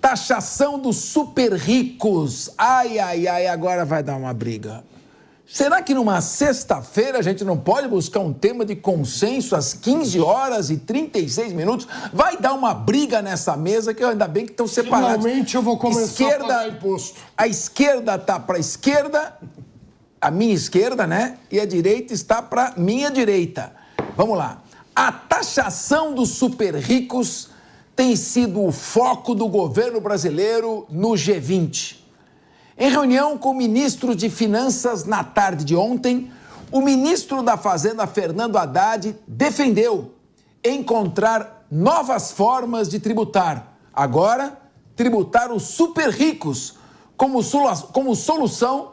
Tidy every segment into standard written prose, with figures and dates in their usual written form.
Taxação dos super ricos. Ai, agora vai dar uma briga. Será que numa sexta-feira a gente não pode buscar um tema de consenso às 15 horas e 36 minutos? Vai dar uma briga nessa mesa que ainda bem que estão separados. Finalmente eu vou começar a pagar imposto. A esquerda tá para a esquerda, a minha esquerda, né? E a direita está para minha direita. Vamos lá. A taxação dos super ricos tem sido o foco do governo brasileiro no G20. Em reunião com o ministro de Finanças na tarde de ontem, o ministro da Fazenda, Fernando Haddad, defendeu encontrar novas formas de tributar. Agora, tributar os super ricos como solução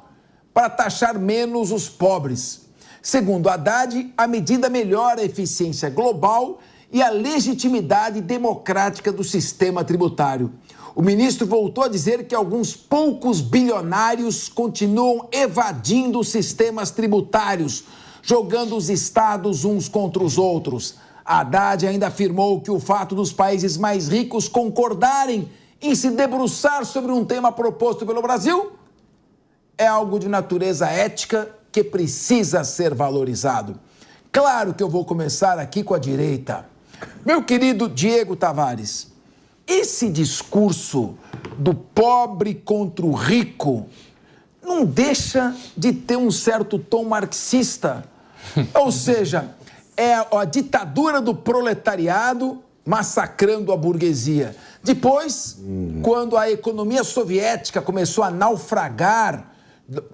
para taxar menos os pobres. Segundo Haddad, a medida melhora a eficiência global e a legitimidade democrática do sistema tributário. O ministro voltou a dizer que alguns poucos bilionários continuam evadindo os sistemas tributários, jogando os estados uns contra os outros. Haddad ainda afirmou que o fato dos países mais ricos concordarem em se debruçar sobre um tema proposto pelo Brasil é algo de natureza ética que precisa ser valorizado. Claro que eu vou começar aqui com a direita. Meu querido Diego Tavares, esse discurso do pobre contra o rico não deixa de ter um certo tom marxista. Ou seja, é a ditadura do proletariado massacrando a burguesia. Depois, quando a economia soviética começou a naufragar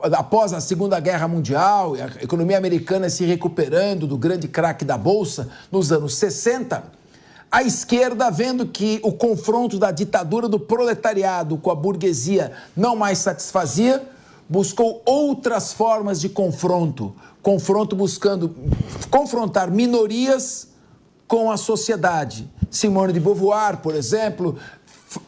após a Segunda Guerra Mundial, e a economia americana se recuperando do grande craque da Bolsa nos anos 60, a esquerda, vendo que o confronto da ditadura do proletariado com a burguesia não mais satisfazia, buscou outras formas de confronto. Confronto buscando confrontar minorias com a sociedade. Simone de Beauvoir, por exemplo,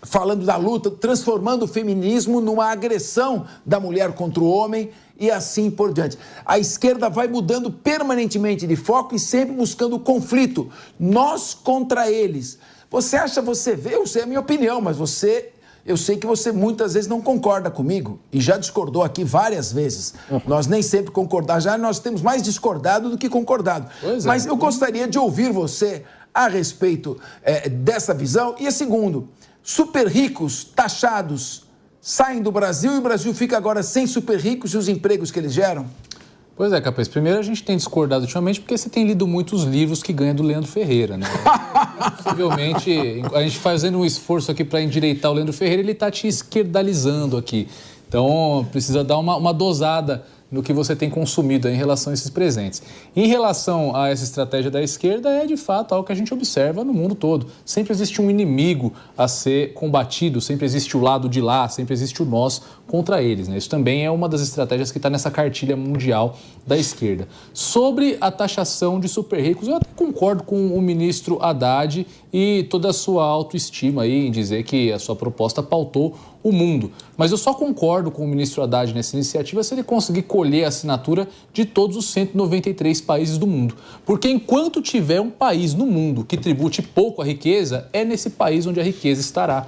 falando da luta, transformando o feminismo numa agressão da mulher contra o homem e assim por diante. A esquerda vai mudando permanentemente de foco e sempre buscando conflito. Nós contra eles. Você vê, eu sei a minha opinião, mas eu sei que você muitas vezes não concorda comigo e já discordou aqui várias vezes. Nós nem sempre concordamos, já nós temos mais discordado do que concordado. Mas eu gostaria de ouvir você a respeito dessa visão. E segundo, super ricos taxados saem do Brasil e o Brasil fica agora sem super ricos e os empregos que eles geram? Pois é, Capês. Primeiro, a gente tem discordado ultimamente porque você tem lido muitos livros que ganha do Leandro Ferreira, né? Possivelmente, a gente fazendo um esforço aqui para endireitar o Leandro Ferreira, ele está te esquerdalizando aqui. Então, precisa dar uma dosada no que você tem consumido em relação a esses presentes. Em relação a essa estratégia da esquerda, é de fato algo que a gente observa no mundo todo. Sempre existe um inimigo a ser combatido, sempre existe o lado de lá, sempre existe o nós contra eles, né? Isso também é uma das estratégias que está nessa cartilha mundial da esquerda. Sobre a taxação de super ricos, eu até concordo com o ministro Haddad e toda a sua autoestima aí em dizer que a sua proposta pautou o mundo. Mas eu só concordo com o ministro Haddad nessa iniciativa se ele conseguir colher a assinatura de todos os 193 países do mundo. Porque enquanto tiver um país no mundo que tribute pouco a riqueza, é nesse país onde a riqueza estará.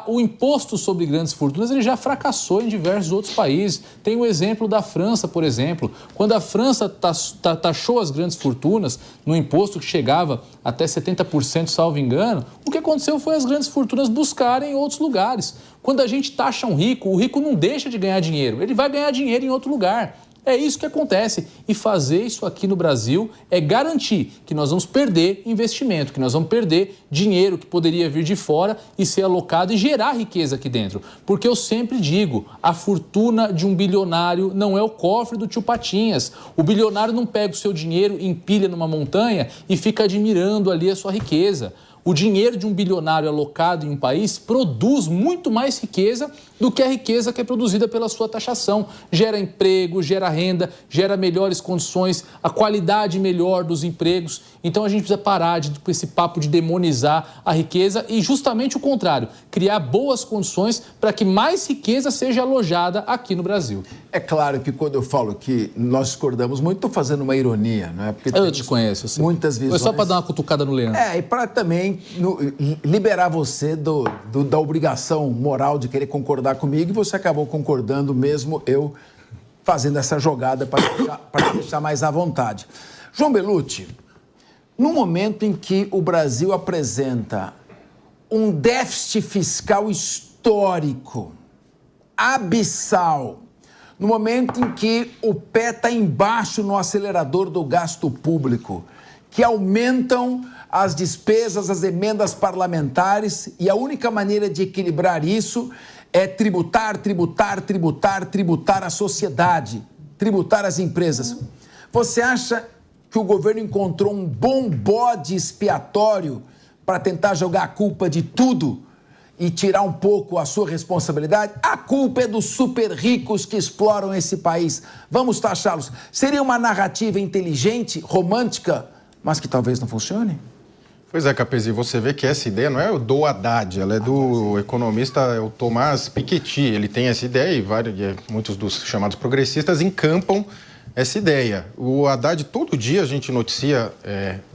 O imposto sobre grandes fortunas ele já fracassou em diversos outros países. Tem o exemplo da França, por exemplo. Quando a França taxou as grandes fortunas no imposto que chegava até 70%, salvo engano, o que aconteceu foi as grandes fortunas buscarem em outros lugares. Quando a gente taxa um rico, o rico não deixa de ganhar dinheiro, ele vai ganhar dinheiro em outro lugar. É isso que acontece. E fazer isso aqui no Brasil é garantir que nós vamos perder investimento, que nós vamos perder dinheiro que poderia vir de fora e ser alocado e gerar riqueza aqui dentro. Porque eu sempre digo, a fortuna de um bilionário não é o cofre do tio Patinhas. O bilionário não pega o seu dinheiro, empilha numa montanha e fica admirando ali a sua riqueza. O dinheiro de um bilionário alocado em um país produz muito mais riqueza do que a riqueza que é produzida pela sua taxação. Gera emprego, gera renda, gera melhores condições, a qualidade melhor dos empregos. Então a gente precisa parar com esse papo de demonizar a riqueza e justamente o contrário, criar boas condições para que mais riqueza seja alojada aqui no Brasil. É claro que quando eu falo que nós discordamos muito, estou fazendo uma ironia, não é? Porque eu te conheço, eu sei. Muitas visões. Foi só para dar uma cutucada no Leandro. E para também também liberar você da obrigação moral de querer concordar comigo, e você acabou concordando mesmo eu fazendo essa jogada para deixar mais à vontade. João Belutti, no momento em que o Brasil apresenta um déficit fiscal histórico, abissal, no momento em que o pé está embaixo no acelerador do gasto público, que aumentam as despesas, as emendas parlamentares, e a única maneira de equilibrar isso é tributar a sociedade, tributar as empresas. Você acha que o governo encontrou um bom bode expiatório para tentar jogar a culpa de tudo e tirar um pouco a sua responsabilidade? A culpa é dos super ricos que exploram esse país. Vamos taxá-los. Seria uma narrativa inteligente, romântica, mas que talvez não funcione? Pois é, Capesi, você vê que essa ideia não é do Haddad, ela é do economista o Tomás Piketty. Ele tem essa ideia e muitos dos chamados progressistas encampam essa ideia. O Haddad, todo dia a gente noticia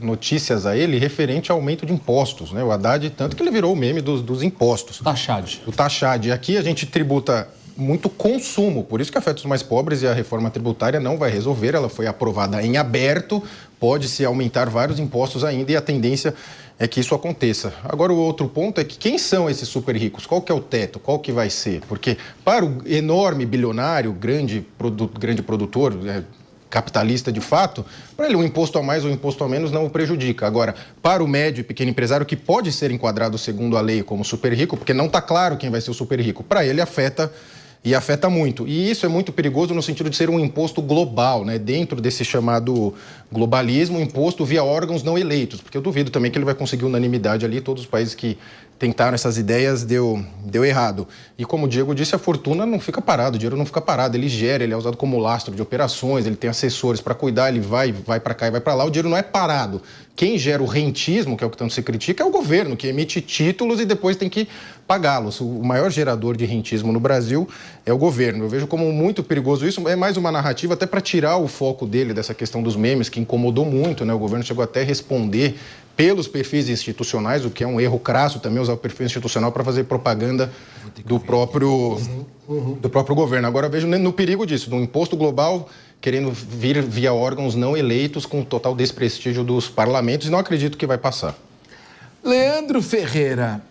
notícias a ele referente ao aumento de impostos, né? O Haddad, tanto que ele virou o meme dos impostos. Taxade. O taxade. Aqui a gente tributa muito consumo, por isso que afeta os mais pobres, e a reforma tributária não vai resolver, ela foi aprovada em aberto, pode-se aumentar vários impostos ainda e a tendência é que isso aconteça. Agora, o outro ponto é que quem são esses super ricos? Qual que é o teto? Qual que vai ser? Porque para o enorme bilionário, grande produtor, capitalista de fato, para ele um imposto a mais ou um imposto a menos não o prejudica. Agora, para o médio e pequeno empresário, que pode ser enquadrado segundo a lei como super rico, porque não está claro quem vai ser o super rico, para ele afeta e afeta muito. E isso é muito perigoso no sentido de ser um imposto global, né? Dentro desse chamado globalismo, imposto via órgãos não eleitos, porque eu duvido também que ele vai conseguir unanimidade ali, todos os países que tentaram essas ideias deu errado. E como o Diego disse, a fortuna não fica parada, o dinheiro não fica parado, ele gera, ele é usado como lastro de operações, ele tem assessores para cuidar, ele vai para cá e vai para lá, o dinheiro não é parado. Quem gera o rentismo, que é o que tanto se critica, é o governo, que emite títulos e depois tem que pagá-los. O maior gerador de rentismo no Brasil é o governo. Eu vejo como muito perigoso isso, é mais uma narrativa até para tirar o foco dele dessa questão dos memes, que incomodou muito, né? O governo chegou até a responder pelos perfis institucionais, o que é um erro crasso também, usar o perfil institucional para fazer propaganda do próprio governo. Agora eu vejo no perigo disso, do imposto global querendo vir via órgãos não eleitos com total desprestígio dos parlamentos, e não acredito que vai passar. Leandro Ferreira,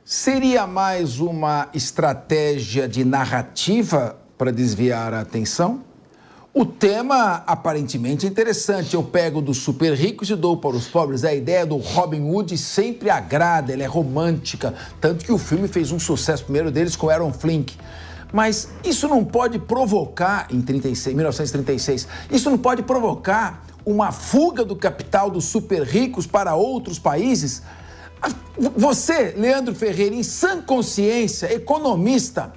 seria mais uma estratégia de narrativa para desviar a atenção? O tema aparentemente é interessante. Eu pego dos super ricos e dou para os pobres. A ideia do Robin Hood sempre agrada, ela é romântica. Tanto que o filme fez um sucesso, primeiro deles com Aaron Flink. Mas isso não pode provocar, em 1936, isso não pode provocar uma fuga do capital dos super ricos para outros países? Você, Leandro Ferreira, em sã consciência, economista,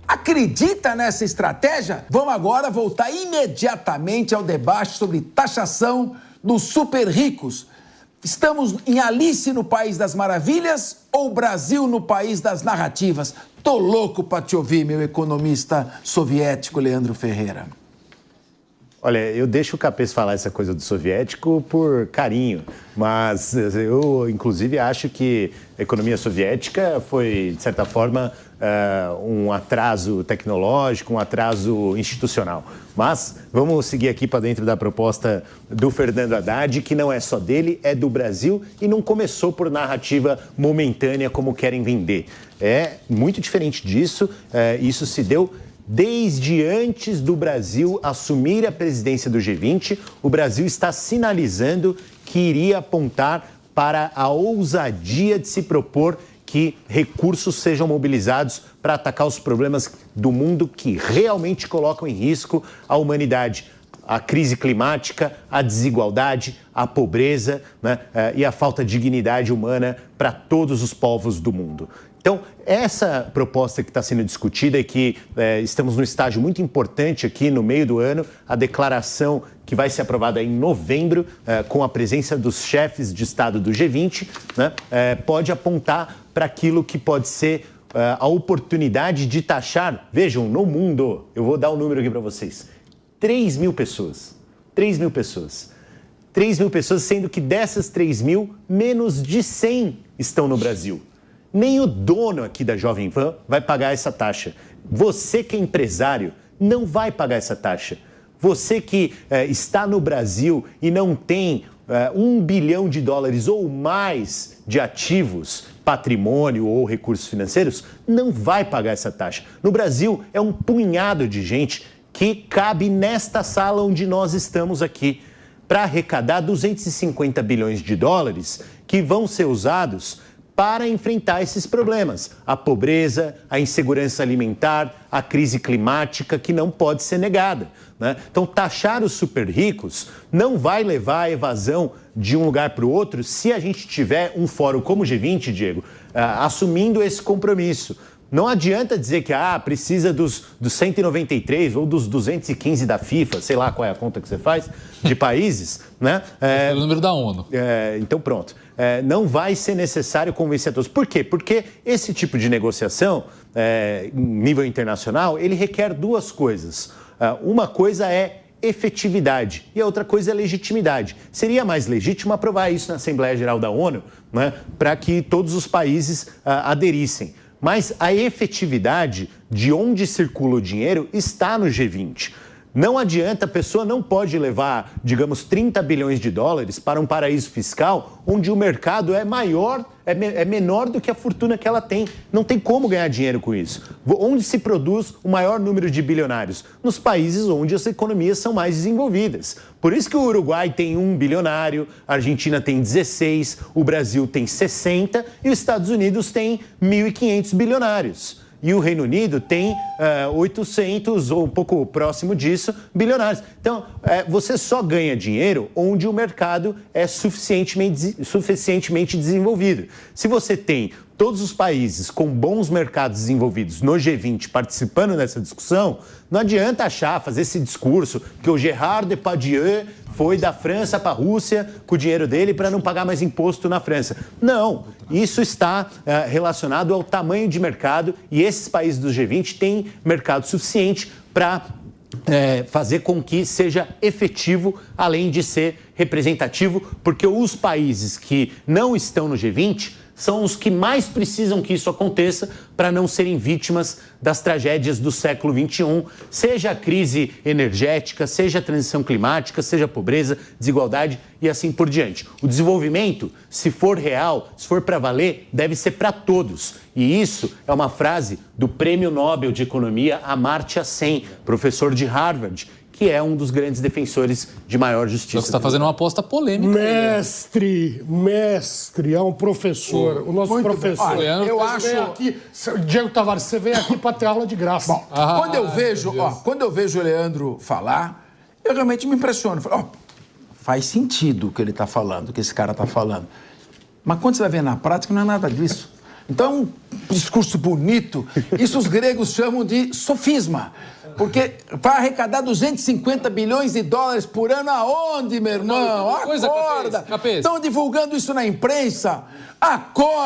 acredita nessa estratégia? Vamos agora voltar imediatamente ao debate sobre taxação dos super ricos. Estamos em Alice no País das Maravilhas ou Brasil no País das Narrativas? Tô louco para te ouvir, meu economista soviético Leandro Ferreira. Olha, eu deixo o Capês falar essa coisa do soviético por carinho, mas eu, inclusive, acho que a economia soviética foi, de certa forma, um atraso tecnológico, um atraso institucional. Mas vamos seguir aqui para dentro da proposta do Fernando Haddad, que não é só dele, é do Brasil e não começou por narrativa momentânea como querem vender. É muito diferente disso, isso se deu desde antes do Brasil assumir a presidência do G20, o Brasil está sinalizando que iria apontar para a ousadia de se propor que recursos sejam mobilizados para atacar os problemas do mundo que realmente colocam em risco a humanidade. A crise climática, a desigualdade, a pobreza, né, e a falta de dignidade humana para todos os povos do mundo. Então, essa proposta que está sendo discutida e que estamos num estágio muito importante aqui no meio do ano, a declaração que vai ser aprovada em novembro, com a presença dos chefes de Estado do G20, né, pode apontar para aquilo que pode ser a oportunidade de taxar, vejam, no mundo, eu vou dar um número aqui para vocês, 3 mil pessoas. 3 mil pessoas. 3 mil pessoas, sendo que dessas 3 mil, menos de 100 estão no Brasil. Nem o dono aqui da Jovem Pan vai pagar essa taxa. Você que é empresário não vai pagar essa taxa. Você que está no Brasil e não tem $1 bilhão ou mais de ativos, patrimônio ou recursos financeiros, não vai pagar essa taxa. No Brasil, é um punhado de gente que cabe nesta sala onde nós estamos aqui para arrecadar $250 bilhões que vão ser usados para enfrentar esses problemas. A pobreza, a insegurança alimentar, a crise climática, que não pode ser negada, né? Então, taxar os super ricos não vai levar a evasão de um lugar para o outro se a gente tiver um fórum como o G20, Diego, assumindo esse compromisso. Não adianta dizer que precisa dos 193 ou dos 215 da FIFA, sei lá qual é a conta que você faz, de países, né? É o número da ONU. Então, pronto. Não vai ser necessário convencer a todos. Por quê? Porque esse tipo de negociação, em nível internacional, ele requer duas coisas. Uma coisa é efetividade e a outra coisa é legitimidade. Seria mais legítimo aprovar isso na Assembleia Geral da ONU, né, para que todos os países aderissem. Mas a efetividade de onde circula o dinheiro está no G20. Não adianta, a pessoa não pode levar, digamos, $30 bilhões para um paraíso fiscal onde o mercado é menor do que a fortuna que ela tem. Não tem como ganhar dinheiro com isso. Onde se produz o maior número de bilionários? Nos países onde as economias são mais desenvolvidas. Por isso que o Uruguai tem 1 bilionário, a Argentina tem 16, o Brasil tem 60 e os Estados Unidos tem 1.500 bilionários. E o Reino Unido tem 800, ou um pouco próximo disso, bilionários. Então, você só ganha dinheiro onde o mercado é suficientemente desenvolvido. Se você tem todos os países com bons mercados desenvolvidos no G20 participando dessa discussão, não adianta fazer esse discurso que o Gérard Depardieu foi da França para a Rússia com o dinheiro dele para não pagar mais imposto na França. Não, isso está relacionado ao tamanho de mercado e esses países do G20 têm mercado suficiente para fazer com que seja efetivo, além de ser representativo, porque os países que não estão no G20 são os que mais precisam que isso aconteça para não serem vítimas das tragédias do século XXI, seja a crise energética, seja a transição climática, seja a pobreza, desigualdade e assim por diante. O desenvolvimento, se for real, se for para valer, deve ser para todos. E isso é uma frase do Prêmio Nobel de Economia Amartya Sen, professor de Harvard, que é um dos grandes defensores de maior justiça. Você está fazendo uma aposta polêmica. Mestre, é um professor. O nosso professor. Olha, eu acho... Diego Tavares, você vem aqui para ter aula de graça. Bom, quando eu vejo o Leandro falar, eu realmente me impressiono. Faz sentido o que ele está falando, o que esse cara está falando. Mas quando você vai ver na prática, não é nada disso. Então, um discurso bonito, isso os gregos chamam de sofisma. Porque vai arrecadar $250 bilhões por ano aonde, meu irmão? Acorda! Estão divulgando isso na imprensa. Acorda!